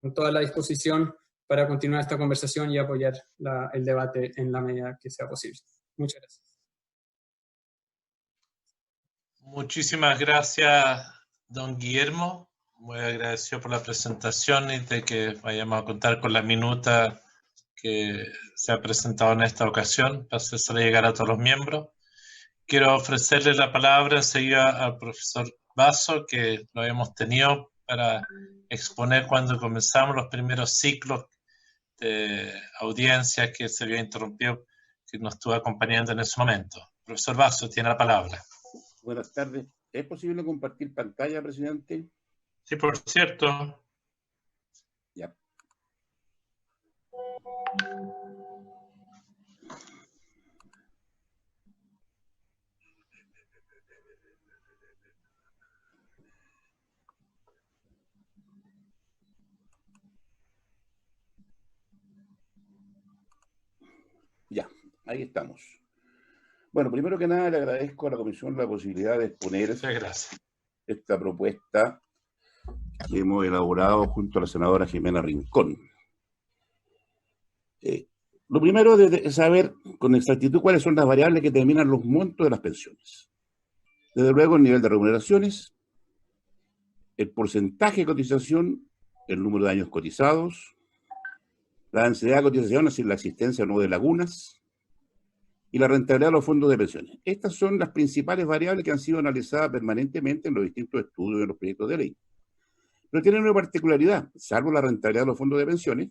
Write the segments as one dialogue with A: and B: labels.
A: con toda la disposición para continuar esta conversación y apoyar el debate en la medida que sea posible. Muchas gracias.
B: Muchísimas gracias, don Guillermo. Muy agradecido por la presentación y de que vayamos a contar con la minuta que se ha presentado en esta ocasión para hacerse llegar a todos los miembros. Quiero ofrecerle la palabra enseguida al profesor Basso, que lo habíamos tenido para exponer cuando comenzamos los primeros ciclos de audiencias que se había interrumpido, que nos estuvo acompañando en ese momento. Profesor Basso, tiene la palabra.
C: Buenas tardes. ¿Es posible compartir pantalla, presidente?
B: Sí, por cierto.
C: Ya. Ya, ahí estamos. Bueno, primero que nada le agradezco a la Comisión la posibilidad de exponer esta propuesta que hemos elaborado junto a la senadora Jimena Rincón. Lo primero es saber con exactitud cuáles son las variables que determinan los montos de las pensiones. Desde luego el nivel de remuneraciones, el porcentaje de cotización, el número de años cotizados, la densidad de cotización, es decir, la existencia o no de lagunas, y la rentabilidad de los fondos de pensiones. Estas son las principales variables que han sido analizadas permanentemente en los distintos estudios de los proyectos de ley. Pero tienen una particularidad: salvo la rentabilidad de los fondos de pensiones,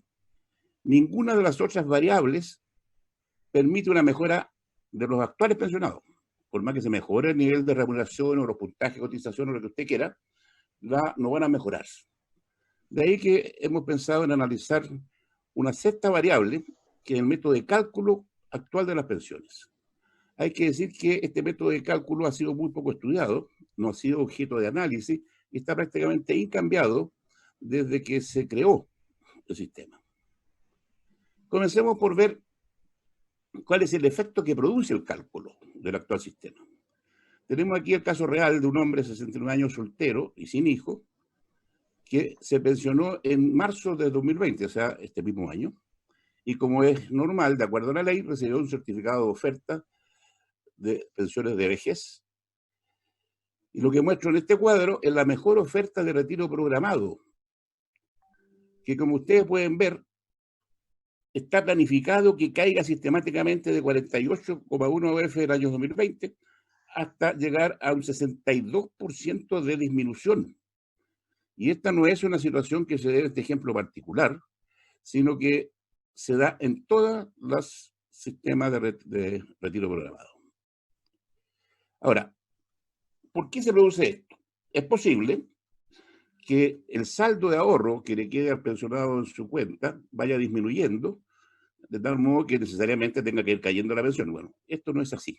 C: ninguna de las otras variables permite una mejora de los actuales pensionados. Por más que se mejore el nivel de remuneración o los puntajes de cotización o lo que usted quiera, no van a mejorar. De ahí que hemos pensado en analizar una sexta variable, que es el método de cálculo actual de las pensiones. Hay que decir que este método de cálculo ha sido muy poco estudiado, no ha sido objeto de análisis y está prácticamente incambiado desde que se creó el sistema. Comencemos por ver cuál es el efecto que produce el cálculo del actual sistema. Tenemos aquí el caso real de un hombre de 69 años soltero y sin hijo que se pensionó en marzo de 2020, o sea, este mismo año, y como es normal, de acuerdo a la ley, recibió un certificado de oferta de pensiones de vejez. Y lo que muestro en este cuadro es la mejor oferta de retiro programado, que como ustedes pueden ver, está planificado que caiga sistemáticamente de 48,1 OF del año 2020 hasta llegar a un 62% de disminución. Y esta no es una situación que se dé en este ejemplo particular, sino que se da en todos los sistemas de retiro programado. Ahora, ¿por qué se produce esto? Es posible que el saldo de ahorro que le quede al pensionado en su cuenta vaya disminuyendo, de tal modo que necesariamente tenga que ir cayendo la pensión. Bueno, esto no es así.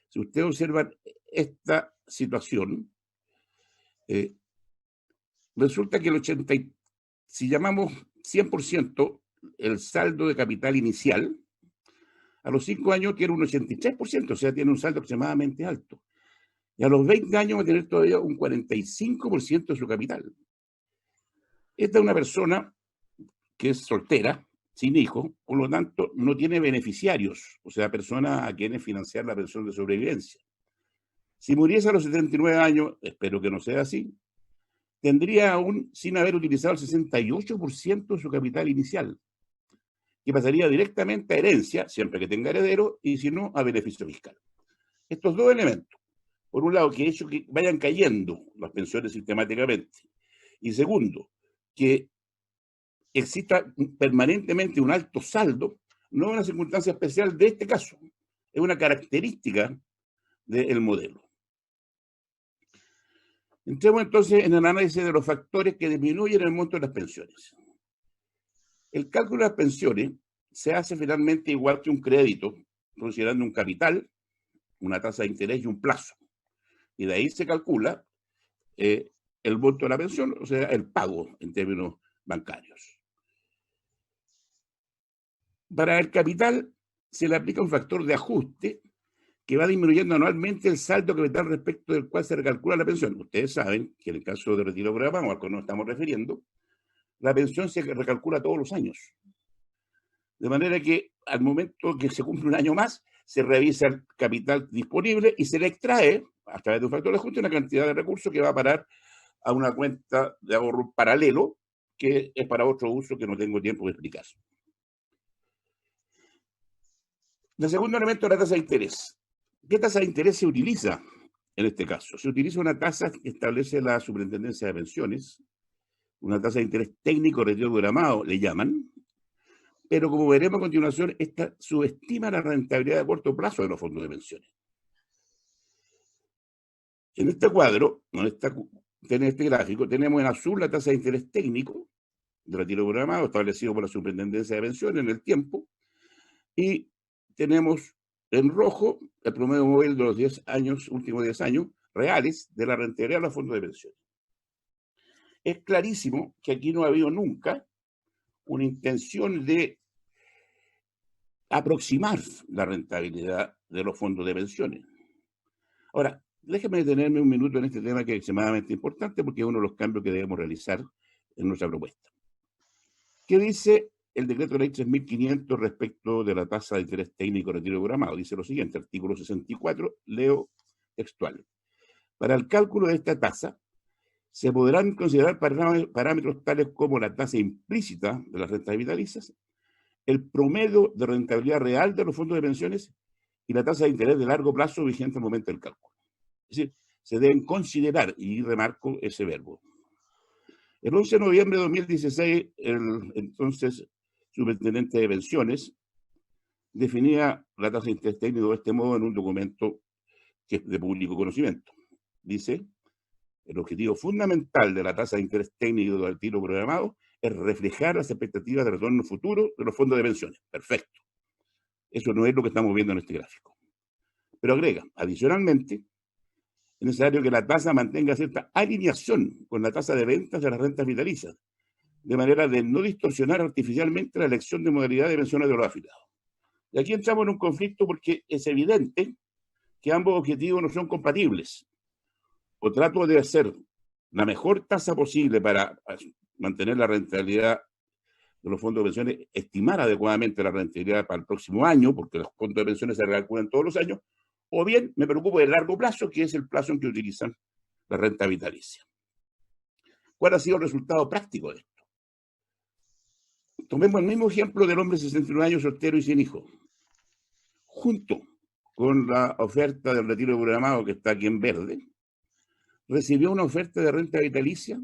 C: Si ustedes observan esta situación, resulta que si llamamos 100% el saldo de capital inicial, a los 5 años tiene un 83%, o sea, tiene un saldo extremadamente alto. Y a los 20 años va a tener todavía un 45% de su capital. Esta es una persona que es soltera, sin hijos, por lo tanto no tiene beneficiarios, o sea, personas a quienes financiar la pensión de sobrevivencia. Si muriese a los 79 años, espero que no sea así, tendría aún sin haber utilizado el 68% de su capital inicial, que pasaría directamente a herencia, siempre que tenga heredero, y si no, a beneficio fiscal. Estos dos elementos, por un lado, que hecho que vayan cayendo las pensiones sistemáticamente, y segundo, que exista permanentemente un alto saldo, no es una circunstancia especial de este caso, es una característica del modelo. Entremos entonces en el análisis de los factores que disminuyen el monto de las pensiones. El cálculo de las pensiones se hace finalmente igual que un crédito, considerando un capital, una tasa de interés y un plazo. Y de ahí se calcula el monto de la pensión, o sea, el pago en términos bancarios. Para el capital se le aplica un factor de ajuste que va disminuyendo anualmente el saldo capital respecto del cual se recalcula la pensión. Ustedes saben que en el caso de retiro programado, al cual nos estamos refiriendo, la pensión se recalcula todos los años. De manera que al momento que se cumple un año más, se revisa el capital disponible y se le extrae, a través de un factor de ajuste, una cantidad de recursos que va a parar a una cuenta de ahorro paralelo, que es para otro uso que no tengo tiempo de explicar. El segundo elemento es la tasa de interés. ¿Qué tasa de interés se utiliza en este caso? Se utiliza una tasa que establece la Superintendencia de Pensiones, una tasa de interés técnico retiro programado, le llaman, pero como veremos a continuación, esta subestima la rentabilidad a corto plazo de los fondos de pensiones. En este cuadro, en este gráfico, tenemos en azul la tasa de interés técnico de retiro programado establecido por la Superintendencia de Pensiones en el tiempo, y tenemos en rojo el promedio móvil de los 10 años, últimos 10 años, reales de la rentabilidad de los fondos de pensiones. Es clarísimo que aquí no ha habido nunca una intención de aproximar la rentabilidad de los fondos de pensiones. Ahora, déjeme detenerme un minuto en este tema que es extremadamente importante porque es uno de los cambios que debemos realizar en nuestra propuesta. ¿Qué dice el decreto de ley 3.500 respecto de la tasa de interés técnico de retiro programado? Dice lo siguiente, artículo 64, leo textual. Para el cálculo de esta tasa, se podrán considerar parámetros tales como la tasa implícita de las rentas vitalicias, el promedio de rentabilidad real de los fondos de pensiones y la tasa de interés de largo plazo vigente al momento del cálculo. Es decir, se deben considerar, y remarco ese verbo. El 11 de noviembre de 2016, el entonces superintendente de pensiones definía la tasa de interés técnico de este modo en un documento que es de público conocimiento. Dice, el objetivo fundamental de la tasa de interés técnico del retiro programado es reflejar las expectativas de retorno futuro de los fondos de pensiones. Perfecto. Eso no es lo que estamos viendo en este gráfico. Pero agrega, adicionalmente, es necesario que la tasa mantenga cierta alineación con la tasa de ventas de las rentas vitalicias, de manera de no distorsionar artificialmente la elección de modalidad de pensiones de los afiliados. Y aquí entramos en un conflicto porque es evidente que ambos objetivos no son compatibles. O trato de hacer la mejor tasa posible para mantener la rentabilidad de los fondos de pensiones, estimar adecuadamente la rentabilidad para el próximo año, porque los fondos de pensiones se recalculan todos los años, o bien me preocupo del largo plazo, que es el plazo en que utilizan la renta vitalicia. ¿Cuál ha sido el resultado práctico de esto? Tomemos el mismo ejemplo del hombre de 69 años, soltero y sin hijos. Junto con la oferta del retiro programado que está aquí en verde, recibió una oferta de renta vitalicia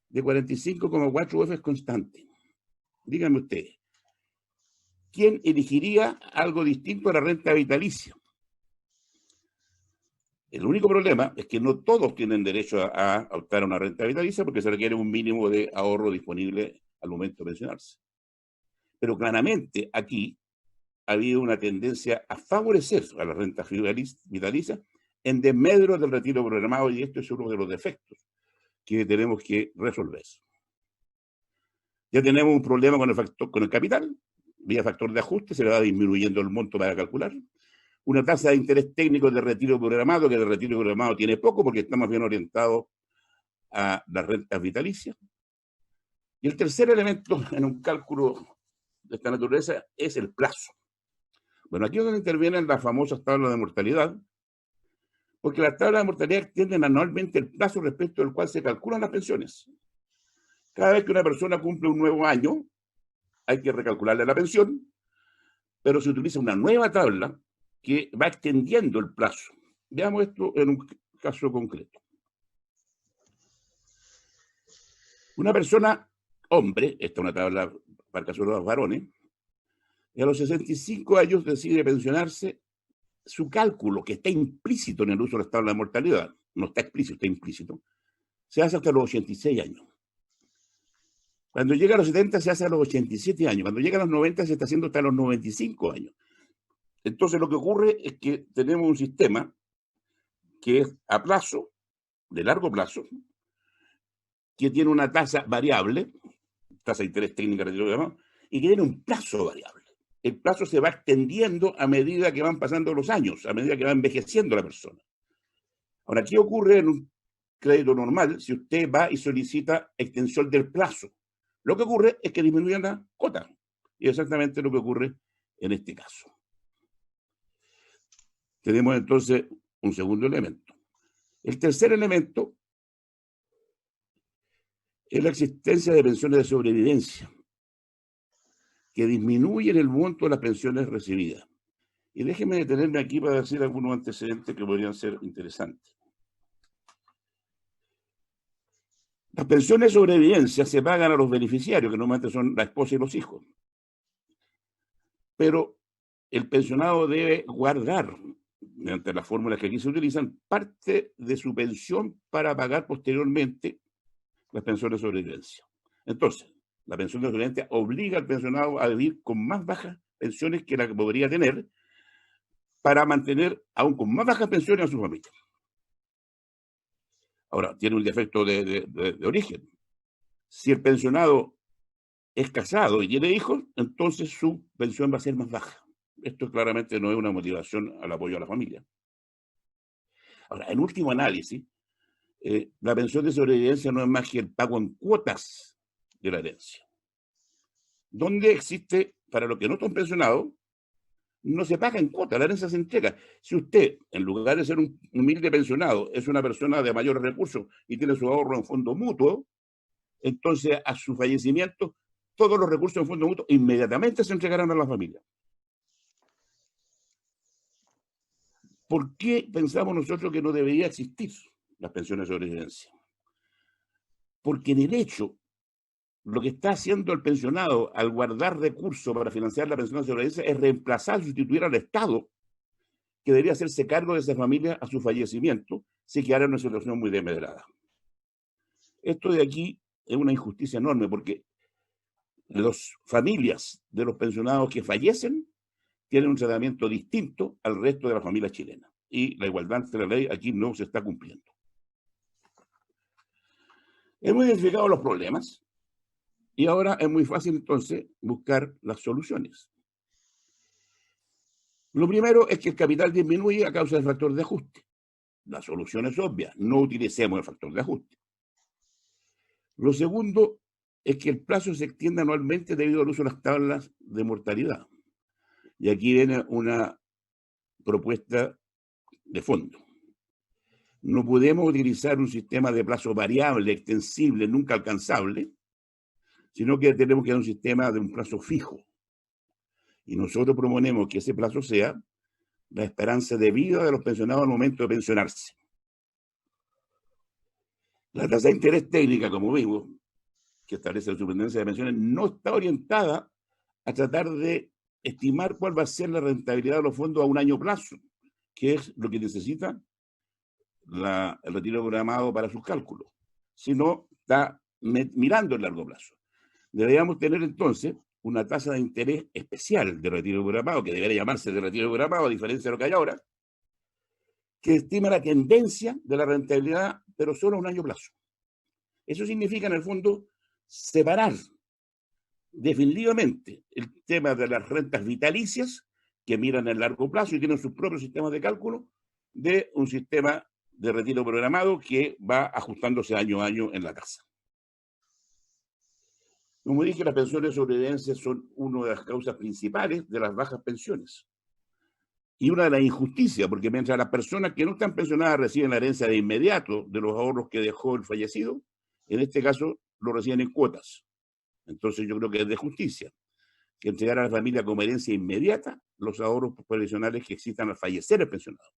C: de 45,4 UF constante. Díganme ustedes, ¿quién elegiría algo distinto a la renta vitalicia? El único problema es que no todos tienen derecho a optar a una renta vitalicia porque se requiere un mínimo de ahorro disponible al momento de pensionarse. Pero claramente aquí ha habido una tendencia a favorecer a la renta vitalicia en desmedro del retiro programado, y esto es uno de los defectos que tenemos que resolver. Ya tenemos un problema con el capital, vía factor de ajuste, se le va disminuyendo el monto para calcular. Una tasa de interés técnico de retiro programado, que de retiro programado tiene poco porque estamos bien orientados a las rentas vitalicias. Y el tercer elemento en un cálculo de esta naturaleza es el plazo. Bueno, aquí es donde intervienen las famosas tablas de mortalidad, porque las tablas de mortalidad extienden anualmente el plazo respecto al cual se calculan las pensiones. Cada vez que una persona cumple un nuevo año, hay que recalcularle la pensión, pero se utiliza una nueva tabla que va extendiendo el plazo. Veamos esto en un caso concreto. Una persona, hombre, esta es una tabla para el caso de los varones, y a los 65 años decide pensionarse. Su cálculo, que está implícito en el uso de la tabla de mortalidad, no está explícito, está implícito, se hace hasta los 86 años. Cuando llega a los 70 se hace a los 87 años. Cuando llega a los 90 se está haciendo hasta los 95 años. Entonces lo que ocurre es que tenemos un sistema que es a plazo, de largo plazo, que tiene una tasa variable, tasa de interés técnica, y que tiene un plazo variable. El plazo se va extendiendo a medida que van pasando los años, a medida que va envejeciendo la persona. Ahora, ¿qué ocurre en un crédito normal si usted va y solicita extensión del plazo? Lo que ocurre es que disminuyen la cuota. Y es exactamente lo que ocurre en este caso. Tenemos entonces un segundo elemento. El tercer elemento es la existencia de pensiones de sobrevivencia, que disminuyen el monto de las pensiones recibidas. Y déjenme detenerme aquí para decir algunos antecedentes que podrían ser interesantes. Las pensiones de sobrevivencia se pagan a los beneficiarios, que normalmente son la esposa y los hijos. Pero el pensionado debe guardar, mediante las fórmulas que aquí se utilizan, parte de su pensión para pagar posteriormente las pensiones de sobrevivencia. Entonces, la pensión de sobrevivencia obliga al pensionado a vivir con más bajas pensiones que la que podría tener para mantener aún con más bajas pensiones a su familia. Ahora, tiene un defecto de origen. Si el pensionado es casado y tiene hijos, entonces su pensión va a ser más baja. Esto claramente no es una motivación al apoyo a la familia. Ahora, en último análisis, la pensión de sobrevivencia no es más que el pago en cuotas de la herencia, donde existe, para los que no están pensionados, no se paga en cuota, la herencia se entrega. Si usted, en lugar de ser un humilde pensionado, es una persona de mayores recursos y tiene su ahorro en fondo mutuo, entonces a su fallecimiento, todos los recursos en fondo mutuo inmediatamente se entregarán a la familia. ¿Por qué pensamos nosotros que no debería existir las pensiones de sobrevivencia? Porque en el hecho, lo que está haciendo el pensionado al guardar recursos para financiar la pensión de sobrevivencia es reemplazar, sustituir al Estado, que debería hacerse cargo de esa familia a su fallecimiento, si quedara en una situación muy desmedrada. Esto de aquí es una injusticia enorme, porque las familias de los pensionados que fallecen tienen un tratamiento distinto al resto de las familias chilenas. Y la igualdad ante la ley aquí no se está cumpliendo. Hemos identificado los problemas. Y ahora es muy fácil entonces buscar las soluciones. Lo primero es que el capital disminuye a causa del factor de ajuste. La solución es obvia, no utilicemos el factor de ajuste. Lo segundo es que el plazo se extienda anualmente debido al uso de las tablas de mortalidad. Y aquí viene una propuesta de fondo. No podemos utilizar un sistema de plazo variable, extensible, nunca alcanzable, sino que tenemos que dar un sistema de un plazo fijo. Y nosotros proponemos que ese plazo sea la esperanza de vida de los pensionados al momento de pensionarse. La tasa de interés técnica, como vimos, que establece la Superintendencia de Pensiones, no está orientada a tratar de estimar cuál va a ser la rentabilidad de los fondos a un año plazo, que es lo que necesita el retiro programado para sus cálculos, sino está mirando el largo plazo. Deberíamos tener entonces una tasa de interés especial de retiro programado, que debería llamarse de retiro programado, a diferencia de lo que hay ahora, que estima la tendencia de la rentabilidad, pero solo a un año plazo. Eso significa, en el fondo, separar definitivamente el tema de las rentas vitalicias, que miran el largo plazo y tienen sus propios sistemas de cálculo, de un sistema de retiro programado que va ajustándose año a año en la tasa. Como dije, las pensiones de sobrevivencia son una de las causas principales de las bajas pensiones. Y una de las injusticias, porque mientras las personas que no están pensionadas reciben la herencia de inmediato de los ahorros que dejó el fallecido, en este caso lo reciben en cuotas. Entonces yo creo que es de justicia que entregar a la familia como herencia inmediata los ahorros previsionales que existan al fallecer el pensionado.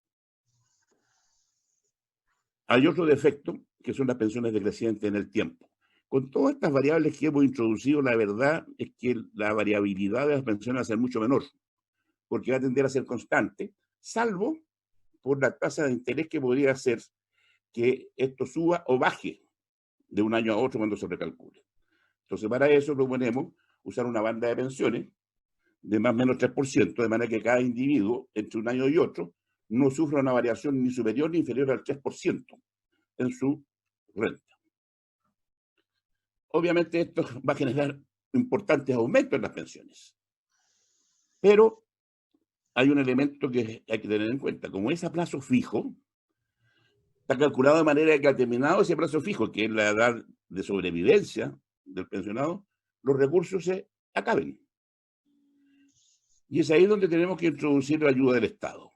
C: Hay otro defecto, que son las pensiones decrecientes en el tiempo. Con todas estas variables que hemos introducido, la verdad es que la variabilidad de las pensiones va a ser mucho menor, porque va a tender a ser constante, salvo por la tasa de interés que podría hacer que esto suba o baje de un año a otro cuando se recalcule. Entonces, para eso proponemos usar una banda de pensiones de más o menos 3%, de manera que cada individuo, entre un año y otro, no sufra una variación ni superior ni inferior al 3% en su renta. Obviamente esto va a generar importantes aumentos en las pensiones. Pero hay un elemento que hay que tener en cuenta. Como es a plazo fijo, está calculado de manera que ha terminado ese plazo fijo, que es la edad de sobrevivencia del pensionado, los recursos se acaben. Y es ahí donde tenemos que introducir la ayuda del Estado.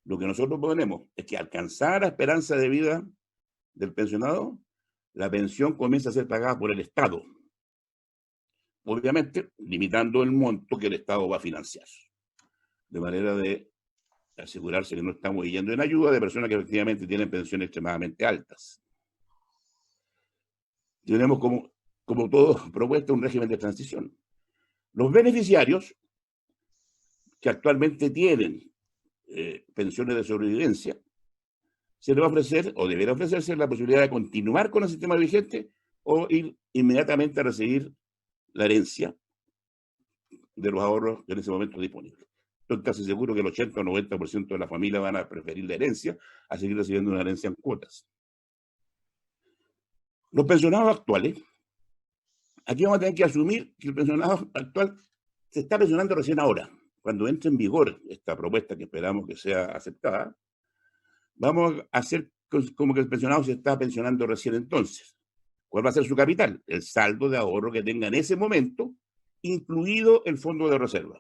C: Lo que nosotros proponemos es que alcanzar la esperanza de vida del pensionado, la pensión comienza a ser pagada por el Estado. Obviamente, limitando el monto que el Estado va a financiar. De manera de asegurarse que no estamos yendo en ayuda de personas que efectivamente tienen pensiones extremadamente altas. Tenemos como todo propuesto un régimen de transición. Los beneficiarios que actualmente tienen pensiones de sobrevivencia, se les va a ofrecer, o deberá ofrecerse, la posibilidad de continuar con el sistema vigente o ir inmediatamente a recibir la herencia de los ahorros en ese momento disponibles. Estoy casi seguro que el 80 o 90% de la familia van a preferir la herencia a seguir recibiendo una herencia en cuotas. Los pensionados actuales, aquí vamos a tener que asumir que el pensionado actual se está pensionando recién ahora. Cuando entre en vigor esta propuesta que esperamos que sea aceptada, vamos a hacer como que el pensionado se está pensionando recién entonces. ¿Cuál va a ser su capital? El saldo de ahorro que tenga en ese momento, incluido el fondo de reserva.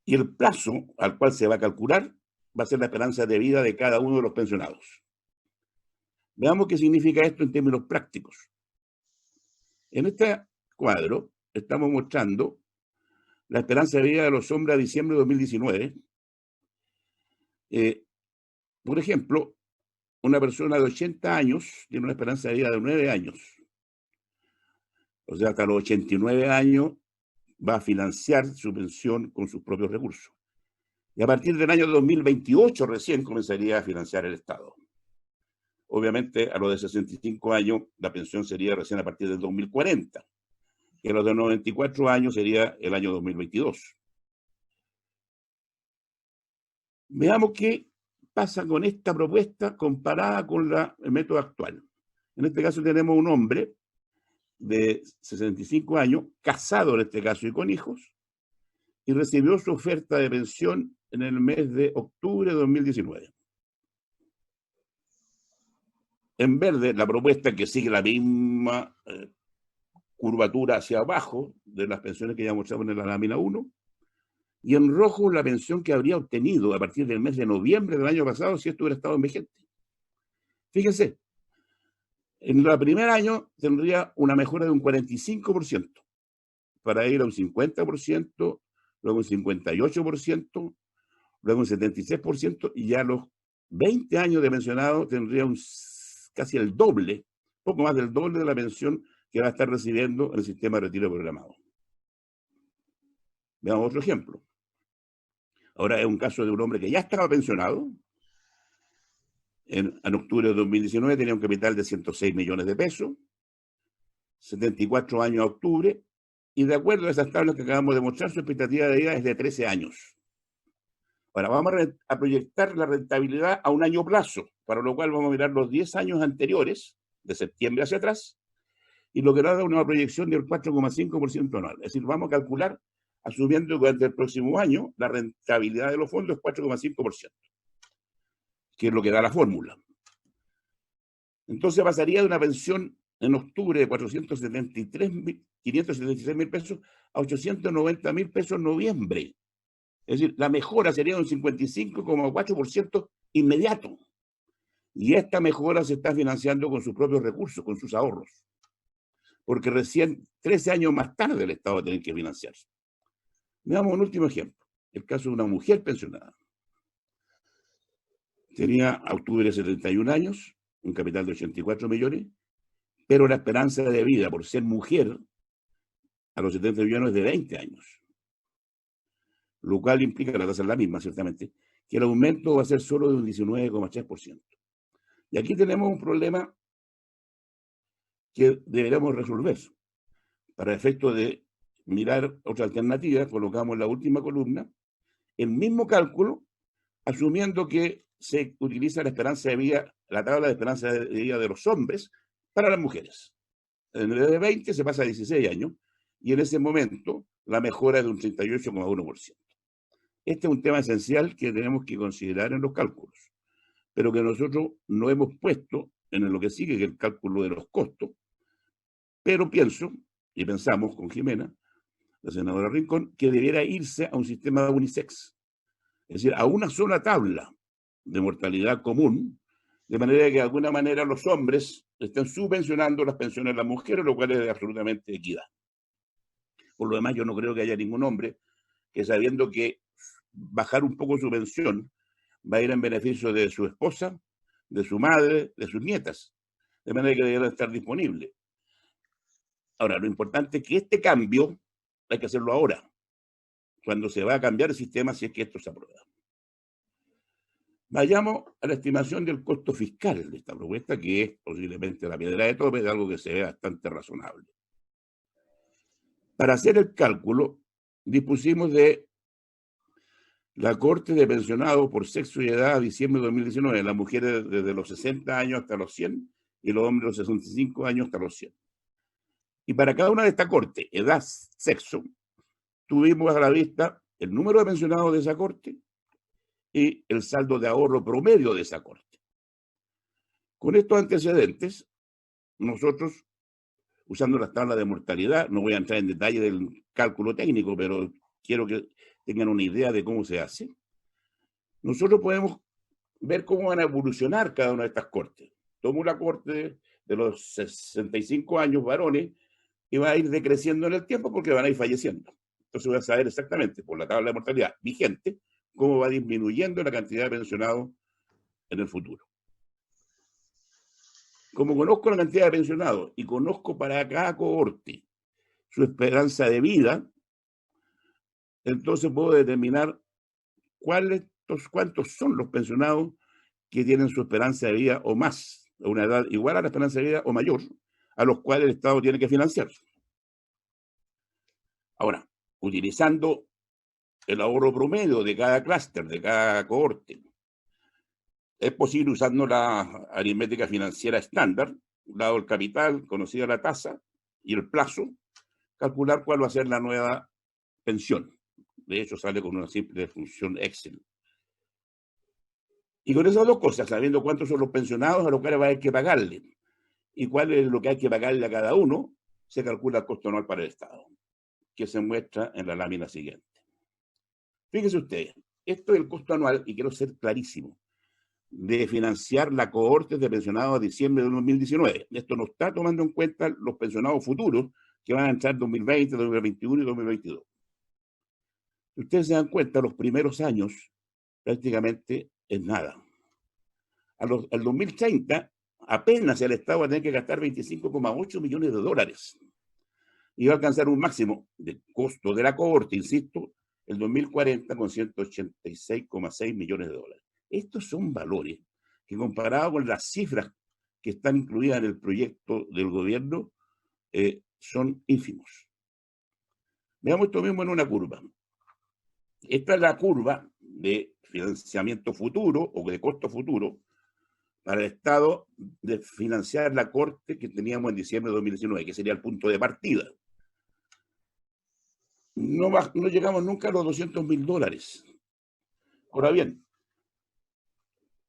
C: Y el plazo al cual se va a calcular va a ser la esperanza de vida de cada uno de los pensionados. Veamos qué significa esto en términos prácticos. En este cuadro estamos mostrando la esperanza de vida de los hombres a diciembre de 2019. Por ejemplo, una persona de 80 años tiene una esperanza de vida de 9 años. O sea, hasta los 89 años va a financiar su pensión con sus propios recursos. Y a partir del año 2028 recién comenzaría a financiar el Estado. Obviamente, a los de 65 años, la pensión sería recién a partir del 2040. Y a los de 94 años sería el año 2022. Veamos qué pasa con esta propuesta comparada con el método actual. En este caso tenemos un hombre de 65 años, casado en este caso y con hijos, y recibió su oferta de pensión en el mes de octubre de 2019. En verde, la propuesta que sigue la misma curvatura hacia abajo de las pensiones que ya mostramos en la lámina 1, y en rojo la pensión que habría obtenido a partir del mes de noviembre del año pasado si esto hubiera estado vigente. Fíjense, en el primer año tendría una mejora de un 45%, para ir a un 50%, luego un 58%, luego un 76%, y ya a los 20 años de pensionado tendría casi el doble, poco más del doble de la pensión que va a estar recibiendo en el sistema de retiro programado. Veamos otro ejemplo. Ahora es un caso de un hombre que ya estaba pensionado. En octubre de 2019 tenía un capital de 106 millones de pesos, 74 años a octubre, y de acuerdo a esas tablas que acabamos de mostrar, su expectativa de vida es de 13 años. Ahora vamos a proyectar la rentabilidad a un año plazo, para lo cual vamos a mirar los 10 años anteriores, de septiembre hacia atrás, y lo que nos da una proyección del 4,5% anual. Es decir, vamos a calcular, asumiendo que durante el próximo año la rentabilidad de los fondos es 4,5%, que es lo que da la fórmula. Entonces pasaría de una pensión en octubre de 576 mil pesos a 890 mil pesos en noviembre. Es decir, la mejora sería un 55,4% inmediato. Y esta mejora se está financiando con sus propios recursos, con sus ahorros. Porque recién 13 años más tarde el Estado va a tener que financiarse. Veamos un último ejemplo. El caso de una mujer pensionada. Tenía a octubre de 71 años, un capital de 84 millones, pero la esperanza de vida por ser mujer a los 70 millones es de 20 años. Lo cual implica, la tasa es la misma, ciertamente, que el aumento va a ser solo de un 19,3%. Y aquí tenemos un problema que deberemos resolver. Para efecto de mirar otra alternativa, colocamos en la última columna el mismo cálculo, asumiendo que se utiliza la esperanza de vida, la tabla de esperanza de vida de los hombres para las mujeres. En vez de 20 se pasa a 16 años, y en ese momento la mejora es de un 38,1%. Este es un tema esencial que tenemos que considerar en los cálculos, pero que nosotros no hemos puesto en lo que sigue, que es el cálculo de los costos, Pero pienso, y pensamos con Jimena, la senadora Rincón, que debiera irse a un sistema unisex, es decir, a una sola tabla de mortalidad común, de manera que de alguna manera los hombres estén subvencionando las pensiones de las mujeres, lo cual es de absolutamente equidad. Por lo demás, yo no creo que haya ningún hombre que, sabiendo que bajar un poco su pensión va a ir en beneficio de su esposa, de su madre, de sus nietas, de manera que debería estar disponible. Ahora, lo importante es que este cambio hay que hacerlo ahora, cuando se va a cambiar el sistema, si es que esto se aprueba. Vayamos a la estimación del costo fiscal de esta propuesta, que es posiblemente la piedra de tope, de algo que se ve bastante razonable. Para hacer el cálculo, dispusimos de la corte de pensionados por sexo y edad a diciembre de 2019, las mujeres desde los 60 años hasta los 100 y los hombres de los 65 años hasta los 100. Y para cada una de estas cortes, edad, sexo, tuvimos a la vista el número de pensionados de esa corte y el saldo de ahorro promedio de esa corte. Con estos antecedentes, nosotros, usando las tablas de mortalidad, no voy a entrar en detalle del cálculo técnico, pero quiero que tengan una idea de cómo se hace, nosotros podemos ver cómo van a evolucionar cada una de estas cortes. Tomo la corte de los 65 años varones y va a ir decreciendo en el tiempo porque van a ir falleciendo. Entonces voy a saber exactamente, por la tabla de mortalidad vigente, cómo va disminuyendo la cantidad de pensionados en el futuro. Como conozco la cantidad de pensionados y conozco para cada cohorte su esperanza de vida, entonces puedo determinar cuántos son los pensionados que tienen su esperanza de vida o más, a una edad igual a la esperanza de vida o mayor, a los cuales el Estado tiene que financiar. Ahora, utilizando el ahorro promedio de cada clúster, de cada cohorte, es posible, usando la aritmética financiera estándar, dado el capital, conocida la tasa y el plazo, calcular cuál va a ser la nueva pensión. De hecho, sale con una simple función Excel. Y con esas dos cosas, sabiendo cuántos son los pensionados a los cuales va a haber que pagarle y cuál es lo que hay que pagarle a cada uno, se calcula el costo anual para el Estado, que se muestra en la lámina siguiente. Fíjense ustedes, esto es el costo anual, y quiero ser clarísimo, de financiar la cohorte de pensionados a diciembre de 2019. Esto no está tomando en cuenta los pensionados futuros que van a entrar en 2020, 2021 y 2022. Si ustedes se dan cuenta, los primeros años prácticamente es nada. Al 2030, apenas el Estado va a tener que gastar 25,8 millones de dólares. Y va a alcanzar un máximo de costo de la cohorte, insisto, el 2040 con 186,6 millones de dólares. Estos son valores que, comparados con las cifras que están incluidas en el proyecto del gobierno, son ínfimos. Veamos esto mismo en una curva. Esta es la curva de financiamiento futuro o de costo futuro para el Estado de financiar la corte que teníamos en diciembre de 2019, que sería el punto de partida. No llegamos nunca a los 200.000 dólares. Ahora bien,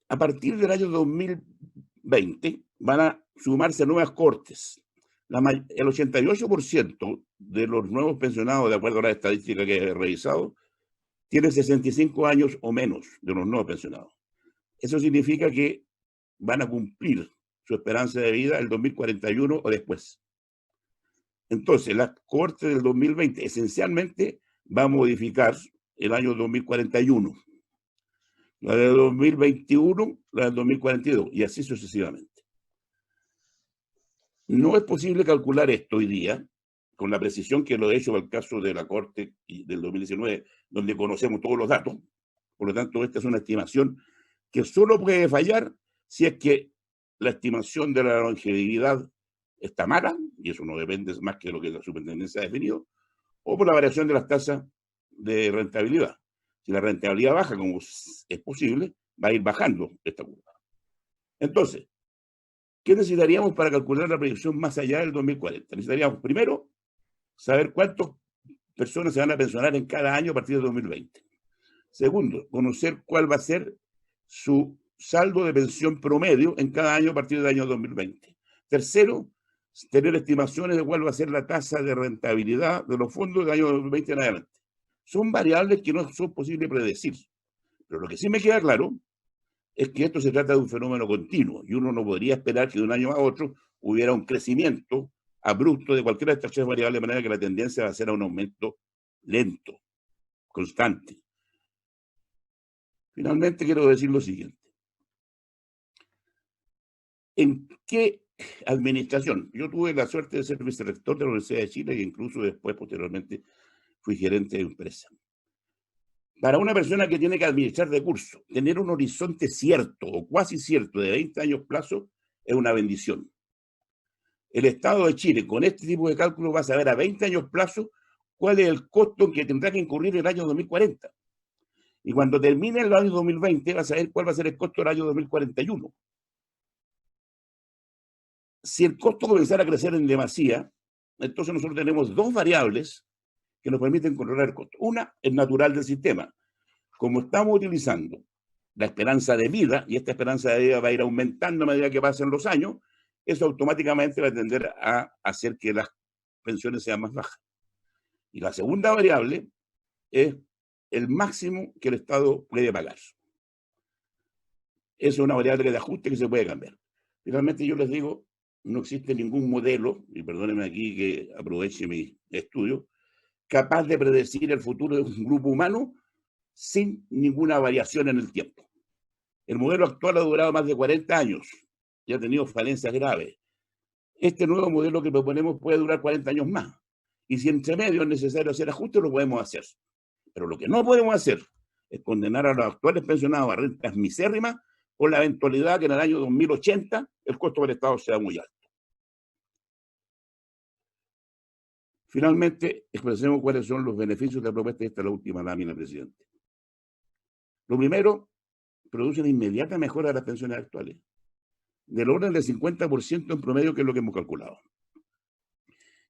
C: a partir del año 2020 van a sumarse nuevas cortes. El 88% de los nuevos pensionados, de acuerdo a la estadística que he revisado, tienen 65 años o menos de los nuevos pensionados. Eso significa que van a cumplir su esperanza de vida el 2041 o después. Entonces, la corte del 2020 esencialmente va a modificar el año 2041. La del 2021, la del 2042, y así sucesivamente. No es posible calcular esto hoy día con la precisión que lo he hecho en el caso de la Corte del 2019, donde conocemos todos los datos. Por lo tanto, esta es una estimación que solo puede fallar si es que la estimación de la longevidad está mala, y eso no depende más que de lo que la superintendencia ha definido, o por la variación de las tasas de rentabilidad. Si la rentabilidad baja, como es posible, va a ir bajando esta curva. Entonces, ¿qué necesitaríamos para calcular la proyección más allá del 2040? Necesitaríamos, primero, saber cuántas personas se van a pensionar en cada año a partir del 2020. Segundo, conocer cuál va a ser su saldo de pensión promedio en cada año a partir del año 2020. Tercero, tener estimaciones de cuál va a ser la tasa de rentabilidad de los fondos del año 2020 en adelante. Son variables que no son posibles de predecir. Pero lo que sí me queda claro es que esto se trata de un fenómeno continuo y uno no podría esperar que de un año a otro hubiera un crecimiento abrupto de cualquiera de estas tres variables, de manera que la tendencia va a ser a un aumento lento, constante. Finalmente quiero decir lo siguiente. ¿En qué administración? Yo tuve la suerte de ser vicerrector de la Universidad de Chile e incluso después, posteriormente, fui gerente de empresa. Para una persona que tiene que administrar recursos, tener un horizonte cierto o cuasi cierto de 20 años plazo es una bendición. El Estado de Chile, con este tipo de cálculo, va a saber a 20 años plazo cuál es el costo que tendrá que incurrir en el año 2040. Y cuando termine el año 2020, va a saber cuál va a ser el costo del año 2041. Si el costo comenzara a crecer en demasía, entonces nosotros tenemos dos variables que nos permiten controlar el costo. Una es natural del sistema. Como estamos utilizando la esperanza de vida, y esta esperanza de vida va a ir aumentando a medida que pasen los años, eso automáticamente va a tender a hacer que las pensiones sean más bajas. Y la segunda variable es el máximo que el Estado puede pagar. Es una variable de ajuste que se puede cambiar. Finalmente yo les digo, no existe ningún modelo, y perdónenme aquí que aproveche mi estudio, capaz de predecir el futuro de un grupo humano sin ninguna variación en el tiempo. El modelo actual ha durado más de 40 años y ha tenido falencias graves. Este nuevo modelo que proponemos puede durar 40 años más. Y si entre medio es necesario hacer ajustes, lo podemos hacer. Pero lo que no podemos hacer es condenar a los actuales pensionados a rentas misérrimas por la eventualidad que en el año 2080 el costo del Estado sea muy alto. Finalmente, expresemos cuáles son los beneficios de la propuesta. Esta es la última lámina, presidente. Lo primero, produce una inmediata mejora de las pensiones actuales, del orden del 50% en promedio, que es lo que hemos calculado.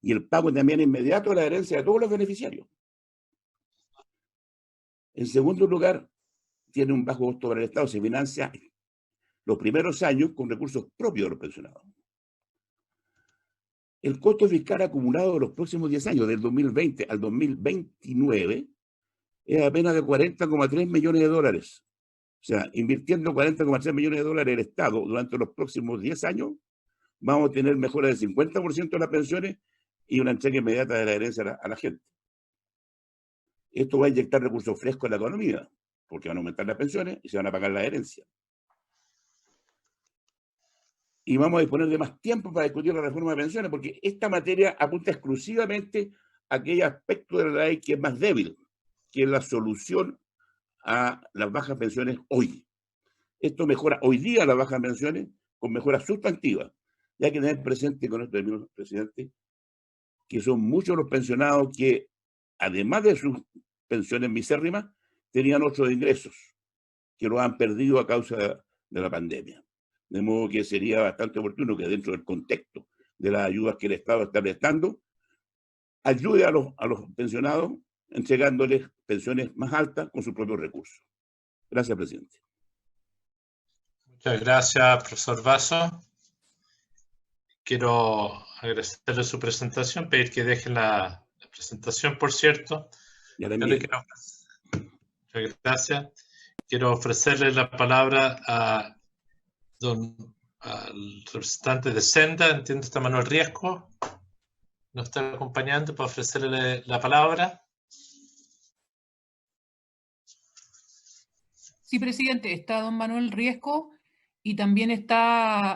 C: Y el pago también inmediato de la herencia de todos los beneficiarios. En segundo lugar, tiene un bajo costo para el Estado, se financia los primeros años con recursos propios de los pensionados. El costo fiscal acumulado de los próximos 10 años, del 2020 al 2029, es apenas de 40,3 millones de dólares. O sea, invirtiendo 40,3 millones de dólares el Estado durante los próximos 10 años, vamos a tener mejora del 50% de las pensiones y una entrega inmediata de la herencia a la gente. Esto va a inyectar recursos frescos en la economía, porque van a aumentar las pensiones y se van a pagar la herencia. Y vamos a disponer de más tiempo para discutir la reforma de pensiones, porque esta materia apunta exclusivamente a aquel aspecto de la ley que es más débil, que es la solución a las bajas pensiones hoy. Esto mejora hoy día las bajas pensiones con mejoras sustantivas. Y hay que tener presente, con esto termino, presidente, que son muchos los pensionados que, además de sus pensiones misérrimas, tenían otros ingresos que los han perdido a causa de la pandemia. De modo que sería bastante oportuno que dentro del contexto de las ayudas que el Estado está prestando, ayude a los pensionados entregándoles pensiones más altas con sus propios recursos. Gracias, presidente.
B: Muchas gracias, profesor Vaso. Quiero agradecerle su presentación, pedir que dejen la presentación, por cierto. Muchas gracias. Quiero ofrecerle la palabra al representante de Senda, entiendo, está Manuel Riesco. Nos está acompañando para ofrecerle la palabra.
D: Sí, presidente, está don Manuel Riesco y también está